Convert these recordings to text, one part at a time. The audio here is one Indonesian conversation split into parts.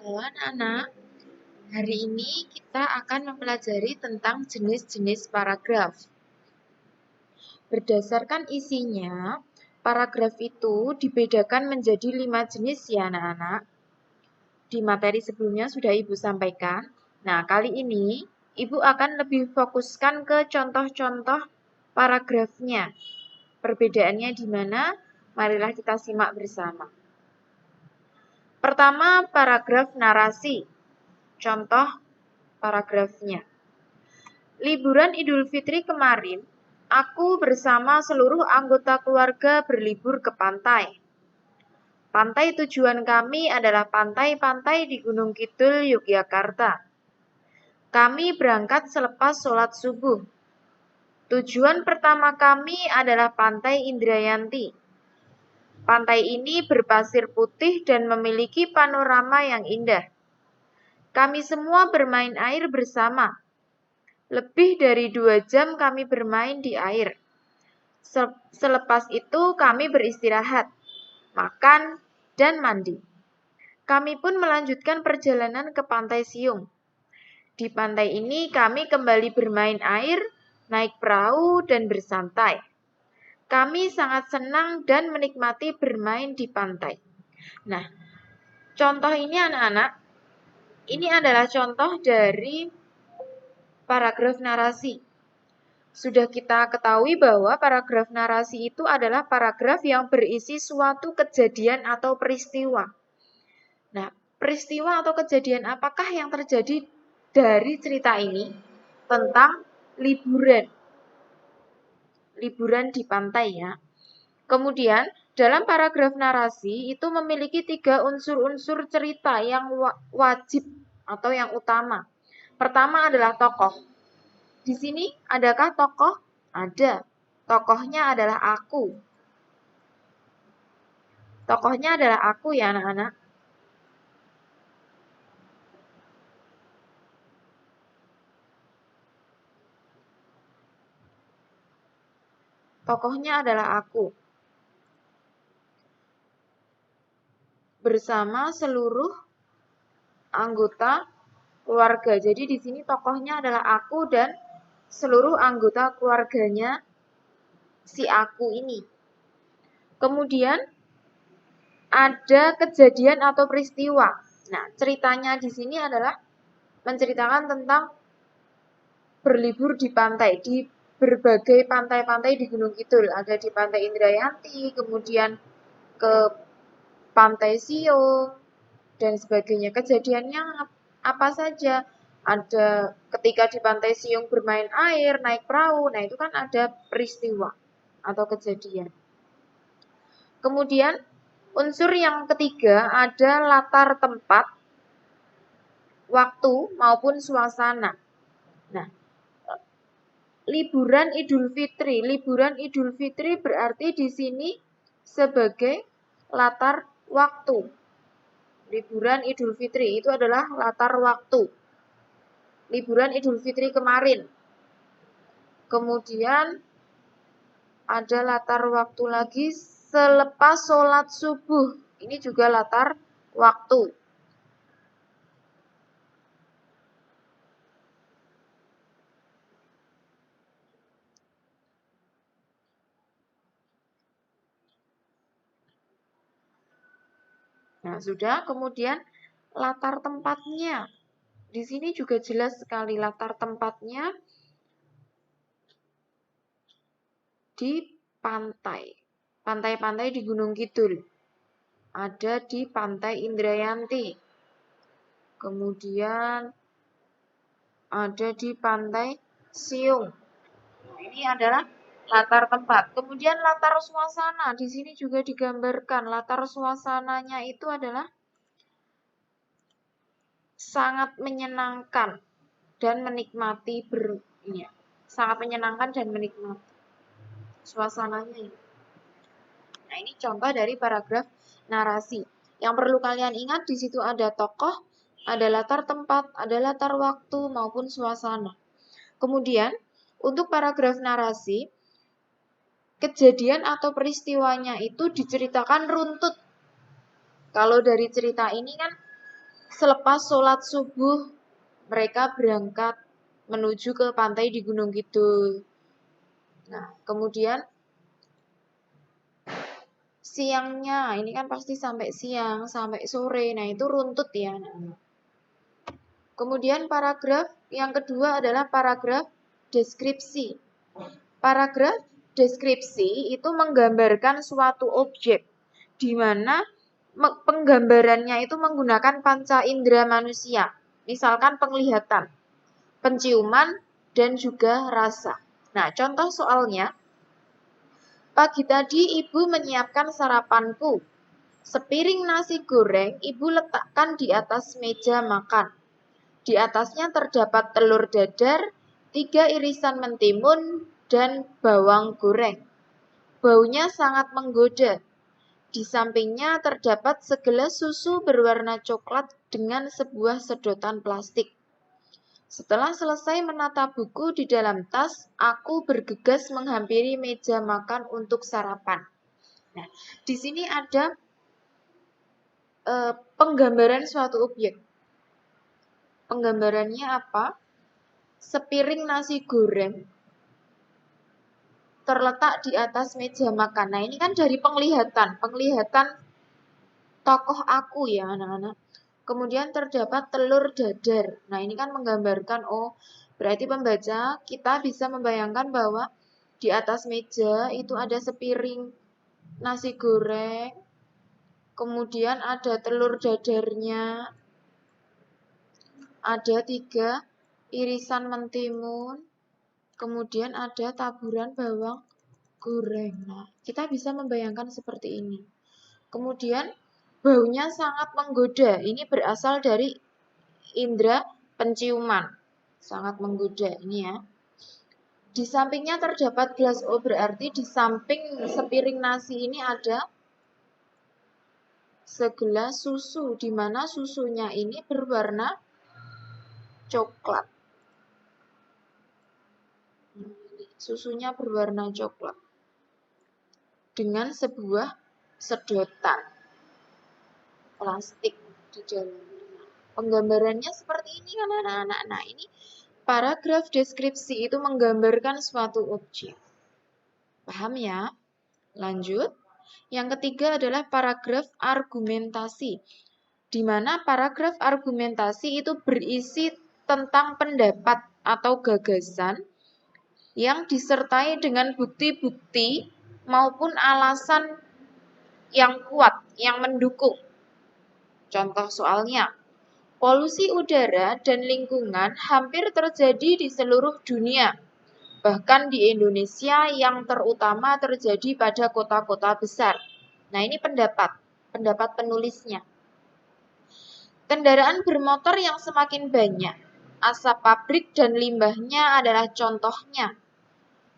Halo anak-anak, hari ini kita akan mempelajari tentang jenis-jenis paragraf. Berdasarkan isinya, paragraf itu dibedakan menjadi 5 jenis ya anak-anak. Di materi sebelumnya sudah Ibu sampaikan. Nah, kali ini Ibu akan lebih fokuskan ke contoh-contoh paragrafnya. Perbedaannya di mana? Marilah kita simak bersama. Pertama, paragraf narasi. Contoh paragrafnya. Liburan Idul Fitri kemarin, aku bersama seluruh anggota keluarga berlibur ke pantai. Pantai tujuan kami adalah pantai-pantai di Gunung Kidul, Yogyakarta. Kami berangkat selepas sholat subuh. Tujuan pertama kami adalah Pantai Indrayanti. Pantai ini berpasir putih dan memiliki panorama yang indah. Kami semua bermain air bersama. Lebih dari 2 jam kami bermain di air. Selepas itu kami beristirahat, makan, dan mandi. Kami pun melanjutkan perjalanan ke Pantai Siung. Di pantai ini kami kembali bermain air, naik perahu, dan bersantai. Kami sangat senang dan menikmati bermain di pantai. Nah, contoh ini anak-anak, ini adalah contoh dari paragraf narasi. Sudah kita ketahui bahwa paragraf narasi itu adalah paragraf yang berisi suatu kejadian atau peristiwa. Nah, peristiwa atau kejadian apakah yang terjadi dari cerita ini tentang liburan? Liburan di pantai ya. Kemudian, dalam paragraf narasi itu memiliki 3 unsur-unsur cerita yang wajib atau yang utama. Pertama adalah tokoh. Di sini adakah tokoh? Ada. Tokohnya adalah aku. Tokohnya adalah aku ya anak-anak. Tokohnya adalah aku. Bersama seluruh anggota keluarga. Jadi di sini tokohnya adalah aku dan seluruh anggota keluarganya si aku ini. Kemudian ada kejadian atau peristiwa. Nah, ceritanya di sini adalah menceritakan tentang berlibur di pantai, di berbagai pantai-pantai di Gunung Kidul. Ada di Pantai Indrayanti, kemudian ke Pantai Siung, dan sebagainya. Kejadiannya apa saja? Ada ketika di Pantai Siung bermain air, naik perahu, nah itu kan ada peristiwa atau kejadian. Kemudian unsur yang ketiga ada latar tempat, waktu maupun suasana. Nah, liburan Idul Fitri. Liburan Idul Fitri berarti di sini sebagai latar waktu. Liburan Idul Fitri itu adalah latar waktu. Liburan Idul Fitri kemarin. Kemudian ada latar waktu lagi selepas sholat subuh. Ini juga latar waktu. Nah, sudah. Kemudian latar tempatnya. Di sini juga jelas sekali latar tempatnya di pantai. Pantai-pantai di Gunung Kidul. Ada di Pantai Indrayanti. Kemudian ada di Pantai Siung. Ini adalah latar tempat. Kemudian latar suasana. Di sini juga digambarkan latar suasananya itu adalah sangat menyenangkan dan menikmati sangat menyenangkan dan menikmati suasananya ini. Nah, ini contoh dari paragraf narasi. Yang perlu kalian ingat di situ ada tokoh, ada latar tempat, ada latar waktu maupun suasana. Kemudian, untuk paragraf narasi, kejadian atau peristiwanya itu diceritakan runtut. Kalau dari cerita ini kan Selepas sholat subuh, mereka berangkat menuju ke pantai di Gunung Kidul. Nah, kemudian siangnya, ini kan pasti sampai siang, sampai sore. Nah, itu runtut ya, anak-anak. Kemudian paragraf yang kedua adalah paragraf deskripsi. Paragraf deskripsi itu menggambarkan suatu objek, di mana penggambarannya itu menggunakan panca indera manusia. Misalkan penglihatan, penciuman, dan juga rasa. Nah, contoh soalnya, pagi tadi ibu menyiapkan sarapanku. Sepiring nasi goreng ibu letakkan di atas meja makan. Di atasnya terdapat telur dadar, 3 irisan mentimun, dan bawang goreng. Baunya sangat menggoda. Di sampingnya terdapat segelas susu berwarna coklat dengan sebuah sedotan plastik. Setelah selesai menata buku di dalam tas, aku bergegas menghampiri meja makan untuk sarapan. Nah, di sini ada penggambaran suatu objek. Penggambarannya apa? Sepiring nasi goreng terletak di atas meja makan. Nah, ini kan dari penglihatan tokoh aku ya, anak-anak. Kemudian terdapat telur dadar. Nah, ini kan menggambarkan, oh, berarti pembaca kita bisa membayangkan bahwa di atas meja itu ada sepiring nasi goreng, kemudian ada telur dadarnya, ada 3 irisan mentimun, kemudian ada taburan bawang goreng. Nah, kita bisa membayangkan seperti ini. Kemudian baunya sangat menggoda. Ini berasal dari indera penciuman. Sangat menggoda ini ya. Di sampingnya terdapat gelas. Oh, berarti di samping sepiring nasi ini ada segelas susu, di mana susunya ini berwarna coklat. Susunya berwarna coklat dengan sebuah sedotan plastik di dalamnya. Penggambarannya seperti ini kan anak-anak. Nah, ini paragraf deskripsi itu menggambarkan suatu objek. Paham ya? Lanjut. Yang ketiga adalah paragraf argumentasi, di mana paragraf argumentasi itu berisi tentang pendapat atau gagasan yang disertai dengan bukti-bukti maupun alasan yang kuat, yang mendukung. Contoh soalnya, polusi udara dan lingkungan hampir terjadi di seluruh dunia, bahkan di Indonesia yang terutama terjadi pada kota-kota besar. Nah, ini pendapat penulisnya. Kendaraan bermotor yang semakin banyak, asap pabrik dan limbahnya adalah contohnya,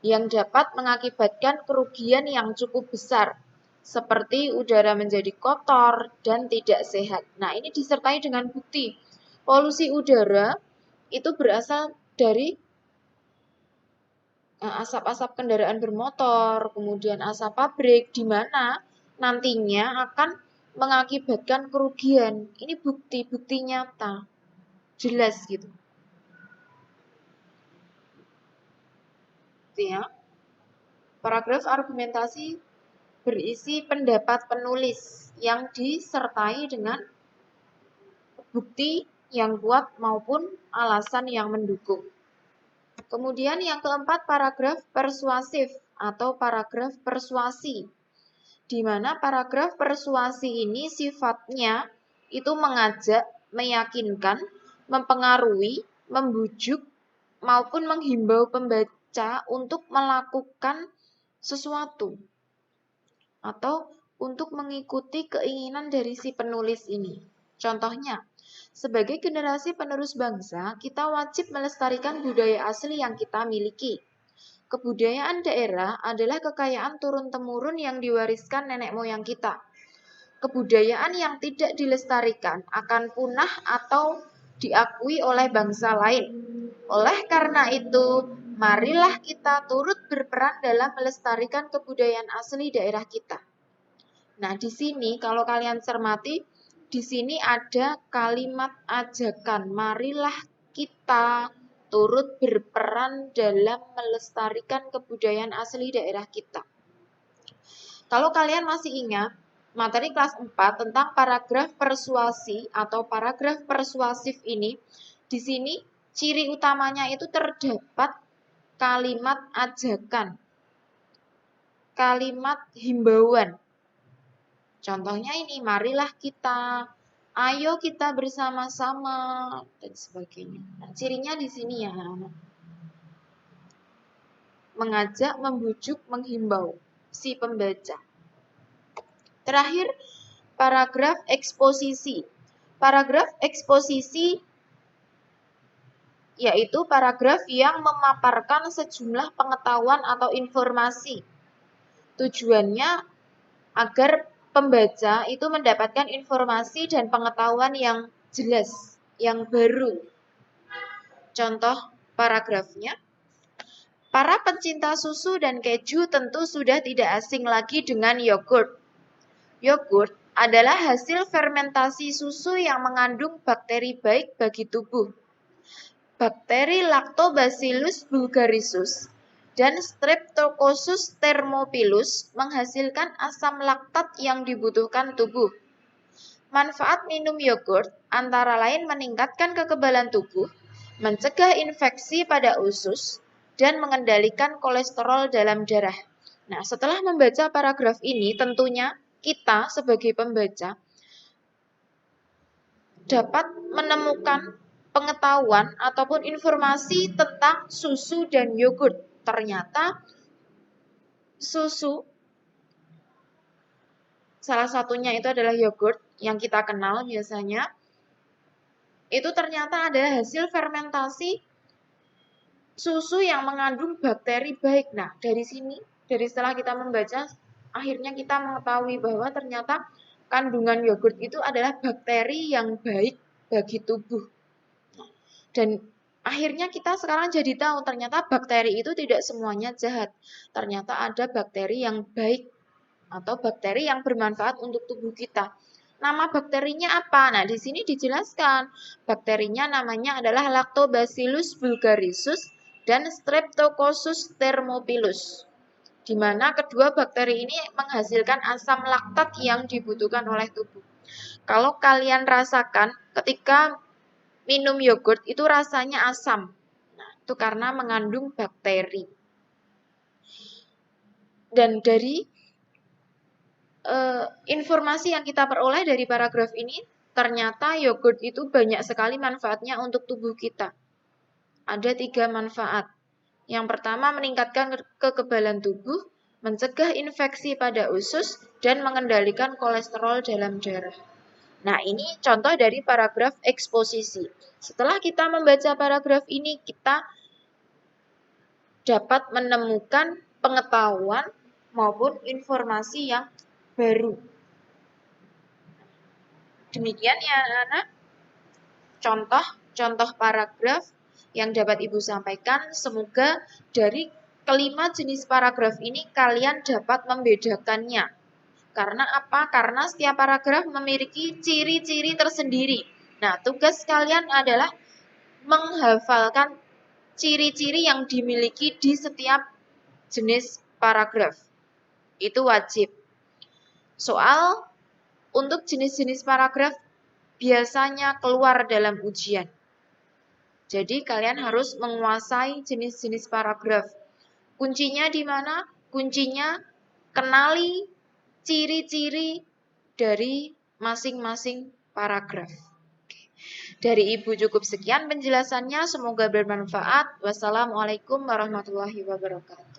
yang dapat mengakibatkan kerugian yang cukup besar, seperti udara menjadi kotor dan tidak sehat. Nah, ini disertai dengan bukti. Polusi udara itu berasal dari asap-asap kendaraan bermotor, kemudian asap pabrik, di mana nantinya akan mengakibatkan kerugian. Ini bukti-bukti nyata, jelas gitu. Ya. Paragraf argumentasi berisi pendapat penulis yang disertai dengan bukti yang kuat maupun alasan yang mendukung. Kemudian yang keempat, paragraf persuasif atau paragraf persuasi, di mana paragraf persuasi ini sifatnya itu mengajak, meyakinkan, mempengaruhi, membujuk, maupun menghimbau pembaca untuk melakukan sesuatu atau untuk mengikuti keinginan dari si penulis ini. Contohnya, sebagai generasi penerus bangsa, kita wajib melestarikan budaya asli yang kita miliki. Kebudayaan daerah adalah kekayaan turun-temurun yang diwariskan nenek moyang kita. Kebudayaan yang tidak dilestarikan akan punah atau diakui oleh bangsa lain. Oleh karena itu, marilah kita turut berperan dalam melestarikan kebudayaan asli daerah kita. Nah, di sini kalau kalian cermati, di sini ada kalimat ajakan. Marilah kita turut berperan dalam melestarikan kebudayaan asli daerah kita. Kalau kalian masih ingat, materi kelas 4 tentang paragraf persuasi atau paragraf persuasif ini, di sini ciri utamanya itu terdapat kalimat ajakan, kalimat himbauan. Contohnya ini, marilah kita, ayo kita bersama-sama, dan sebagainya. Nah, cirinya di sini ya, mengajak, membujuk, menghimbau si pembaca. Terakhir, paragraf eksposisi. Paragraf eksposisi yaitu paragraf yang memaparkan sejumlah pengetahuan atau informasi. Tujuannya agar pembaca itu mendapatkan informasi dan pengetahuan yang jelas, yang baru. Contoh paragrafnya, para pencinta susu dan keju tentu sudah tidak asing lagi dengan yogurt. Yogurt adalah hasil fermentasi susu yang mengandung bakteri baik bagi tubuh. Bakteri Lactobacillus bulgarisus dan Streptococcus thermophilus menghasilkan asam laktat yang dibutuhkan tubuh. Manfaat minum yogurt antara lain meningkatkan kekebalan tubuh, mencegah infeksi pada usus, dan mengendalikan kolesterol dalam darah. Nah, setelah membaca paragraf ini, tentunya kita sebagai pembaca dapat menemukan pengetahuan ataupun informasi tentang susu dan yogurt. Ternyata susu, salah satunya itu adalah yogurt yang kita kenal biasanya, itu ternyata adalah hasil fermentasi susu yang mengandung bakteri baik. Nah, dari sini, dari setelah kita membaca, akhirnya kita mengetahui bahwa ternyata kandungan yogurt itu adalah bakteri yang baik bagi tubuh. Dan akhirnya kita sekarang jadi tahu ternyata bakteri itu tidak semuanya jahat. Ternyata ada bakteri yang baik atau bakteri yang bermanfaat untuk tubuh kita. Nama bakterinya apa? Nah, di sini dijelaskan. Bakterinya namanya adalah Lactobacillus bulgarisus dan Streptococcus thermophilus. Di mana kedua bakteri ini menghasilkan asam laktat yang dibutuhkan oleh tubuh. Kalau kalian rasakan ketika minum yogurt itu rasanya asam. Nah, itu karena mengandung bakteri. Dan dari informasi yang kita peroleh dari paragraf ini, ternyata yogurt itu banyak sekali manfaatnya untuk tubuh kita. Ada 3 manfaat. Yang pertama, meningkatkan kekebalan tubuh, mencegah infeksi pada usus, dan mengendalikan kolesterol dalam darah. Nah, ini contoh dari paragraf eksposisi. Setelah kita membaca paragraf ini, kita dapat menemukan pengetahuan maupun informasi yang baru. Demikian ya anak-anak, contoh paragraf yang dapat Ibu sampaikan. Semoga dari kelima jenis paragraf ini kalian dapat membedakannya. Karena apa? Karena setiap paragraf memiliki ciri-ciri tersendiri. Nah, tugas kalian adalah menghafalkan ciri-ciri yang dimiliki di setiap jenis paragraf. Itu wajib. Soal untuk jenis-jenis paragraf biasanya keluar dalam ujian. Jadi kalian harus menguasai jenis-jenis paragraf. Kuncinya di mana? Kuncinya kenali ciri-ciri dari masing-masing paragraf. Dari Ibu cukup sekian penjelasannya, semoga bermanfaat. Wassalamualaikum warahmatullahi wabarakatuh.